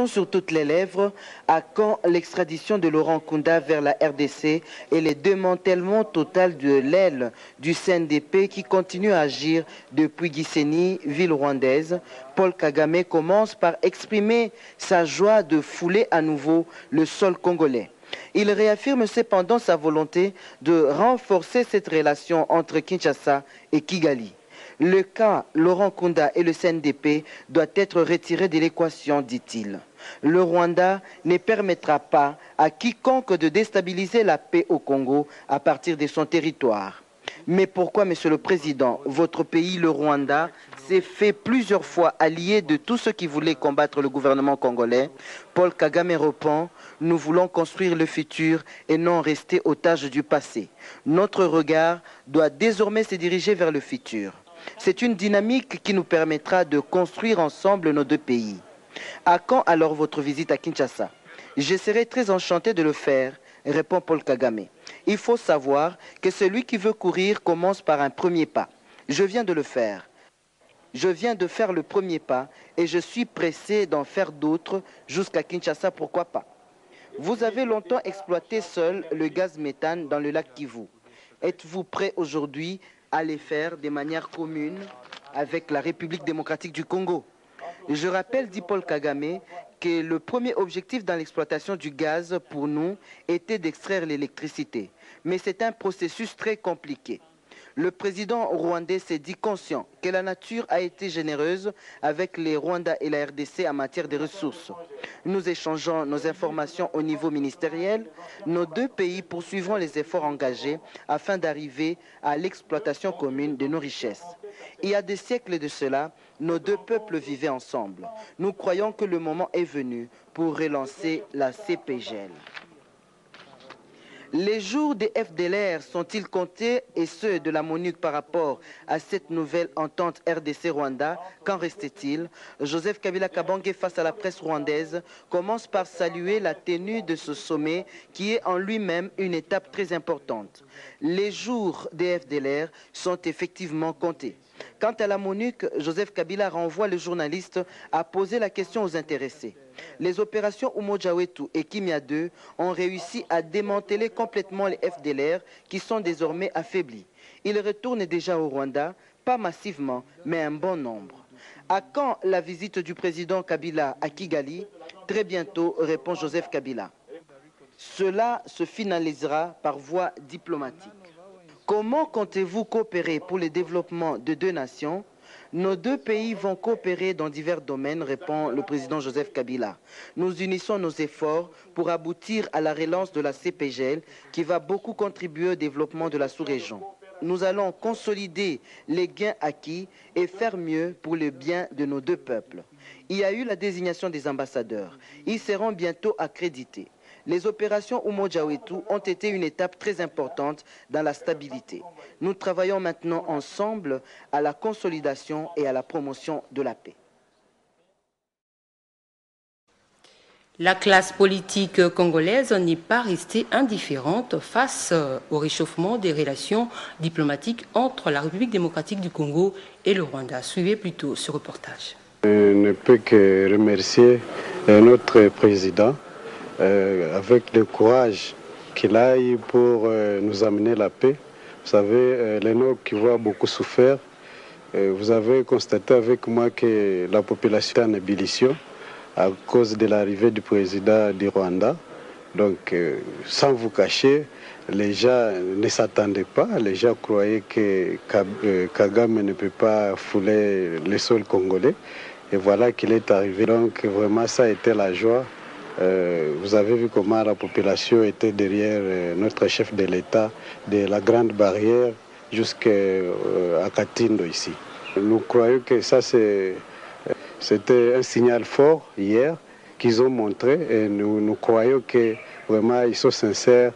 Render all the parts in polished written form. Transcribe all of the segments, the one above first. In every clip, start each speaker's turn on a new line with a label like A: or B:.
A: Sur toutes les lèvres, à quand l'extradition de Laurent Nkunda vers la RDC et le démantèlement total de l'aile du CNDP qui continue à agir depuis Gisenyi, ville rwandaise. Paul Kagame commence par exprimer sa joie de fouler à nouveau le sol congolais. Il réaffirme cependant sa volonté de renforcer cette relation entre Kinshasa et Kigali. Le cas Laurent Nkunda et le CNDP doit être retiré de l'équation, dit-il. Le Rwanda ne permettra pas à quiconque de déstabiliser la paix au Congo à partir de son territoire. Mais pourquoi, Monsieur le Président, votre pays, le Rwanda, s'est fait plusieurs fois allié de tous ceux qui voulaient combattre le gouvernement congolais? Paul Kagame répond: nous voulons construire le futur et non rester otage du passé. Notre regard doit désormais se diriger vers le futur. C'est une dynamique qui nous permettra de construire ensemble nos deux pays. À quand alors votre visite à Kinshasa? Je serai très enchanté de le faire, répond Paul Kagame. Il faut savoir que celui qui veut courir commence par un premier pas. Je viens de le faire. Je viens de faire le premier pas et je suis pressé d'en faire d'autres jusqu'à Kinshasa, pourquoi pas. Vous avez longtemps exploité seul le gaz méthane dans le lac Kivu. Êtes-vous prêt aujourd'hui à les faire de manière commune avec la République démocratique du Congo? Je rappelle, dit Paul Kagame, que le premier objectif dans l'exploitation du gaz pour nous était d'extraire l'électricité. Mais c'est un processus très compliqué. Le président rwandais s'est dit conscient que la nature a été généreuse avec les Rwandais et la RDC en matière de ressources. Nous échangeons nos informations au niveau ministériel. Nos deux pays poursuivront les efforts engagés afin d'arriver à l'exploitation commune de nos richesses. Il y a des siècles de cela, nos deux peuples vivaient ensemble. Nous croyons que le moment est venu pour relancer la CPGL. Les jours des FDLR sont-ils comptés et ceux de la MONUC par rapport à cette nouvelle entente RDC-Rwanda? Qu'en restait-il? Joseph Kabila Kabange, face à la presse rwandaise, commence par saluer la tenue de ce sommet qui est en lui-même une étape très importante. Les jours des FDLR sont effectivement comptés. Quant à la MONUC, Joseph Kabila renvoie le journaliste à poser la question aux intéressés. Les opérations Umoja Wetu et Kimia 2 ont réussi à démanteler complètement les FDLR qui sont désormais affaiblis. Ils retournent déjà au Rwanda, pas massivement, mais un bon nombre. À quand la visite du président Kabila à Kigali? Très bientôt, répond Joseph Kabila. Cela se finalisera par voie diplomatique. Comment comptez-vous coopérer pour le développement de deux nations? Nos deux pays vont coopérer dans divers domaines, répond le président Joseph Kabila. Nous unissons nos efforts pour aboutir à la relance de la CPGL qui va beaucoup contribuer au développement de la sous-région. Nous allons consolider les gains acquis et faire mieux pour le bien de nos deux peuples. Il y a eu la désignation des ambassadeurs. Ils seront bientôt accrédités. Les opérations Umoja Wetu ont été une étape très importante dans la stabilité. Nous travaillons maintenant ensemble à la consolidation et à la promotion de la paix.
B: La classe politique congolaise n'est pas restée indifférente face au réchauffement des relations diplomatiques entre la République démocratique du Congo et le Rwanda. Suivez plutôt ce reportage.
C: Je ne peux que remercier notre président avec le courage qu'il a eu pour nous amener la paix. Vous savez, les Nord qui voient beaucoup souffert. Vous avez constaté avec moi que la population est en ébullition à cause de l'arrivée du président du Rwanda. Donc, sans vous cacher, les gens ne s'attendaient pas. Les gens croyaient que Kagame ne peut pas fouler le sol congolais. Et voilà qu'il est arrivé. Donc, vraiment, ça a été la joie. Vous avez vu comment la population était derrière notre chef de l'État, de la Grande Barrière jusqu'à Katindo ici. Nous croyons que ça c'était un signal fort hier qu'ils ont montré et nous croyons que vraiment ils sont sincères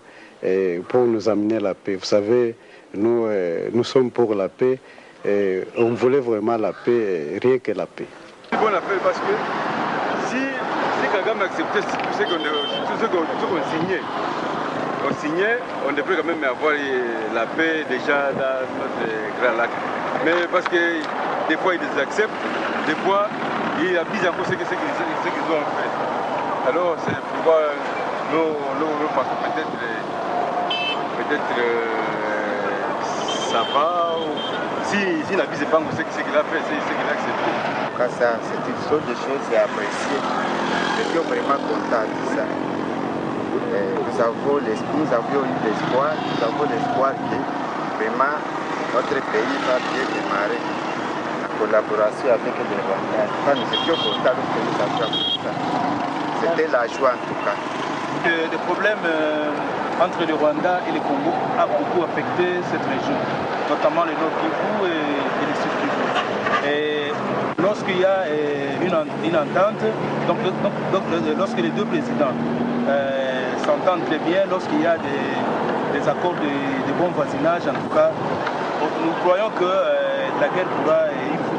C: pour nous amener la paix. Vous savez, nous sommes pour la paix et on voulait vraiment la paix, rien que la paix.
D: C'est bon la paix parce que si Kagame acceptait tout ce qu'on signait, on devrait quand même avoir la paix déjà dans notre grand lac. Mais parce que des fois ils les acceptent, des fois ils abusent encore ce qu'ils ont fait. Alors c'est pourquoi nous pensons peut-être ça va, ou s'il n'abuse pas ce qu'il a fait, c'est ce qu'il a accepté.
E: Quand ça, c'est une sorte de chose, c'est apprécié. Je suis vraiment content de ça. Nous avions eu l'espoir, que vraiment notre pays va bien démarrer en collaboration avec les Rwandais. Enfin, nous étions contents que nous avions fait ça. C'était la joie en tout cas.
F: Le problème entre le Rwanda et le Congo a beaucoup affecté cette région, notamment le Nord Kivu et le Sud Kivu. Et lorsqu'il y a une entente, donc lorsque les deux présidents s'entendent très bien, lorsqu'il y a des accords de bon voisinage, en tout cas, nous croyons que la guerre pourra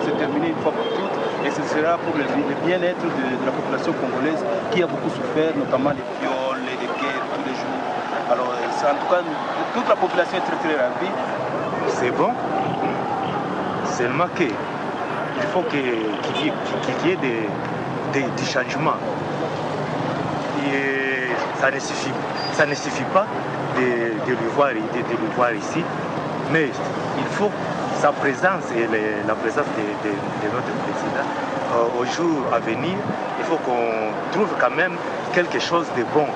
F: se terminer une fois pour toutes, et ce sera pour le bien-être de la population congolaise qui a beaucoup souffert, notamment les viols, les guerres tous les jours. Alors en tout cas, toute la population est très très ravie.
G: C'est bon, seulement qu'il faut qu'il y ait des changements. Et ça ne suffit pas de le voir ici, mais il faut sa présence et la présence de notre président au jour à venir. Il faut qu'on trouve quand même quelque chose de bon.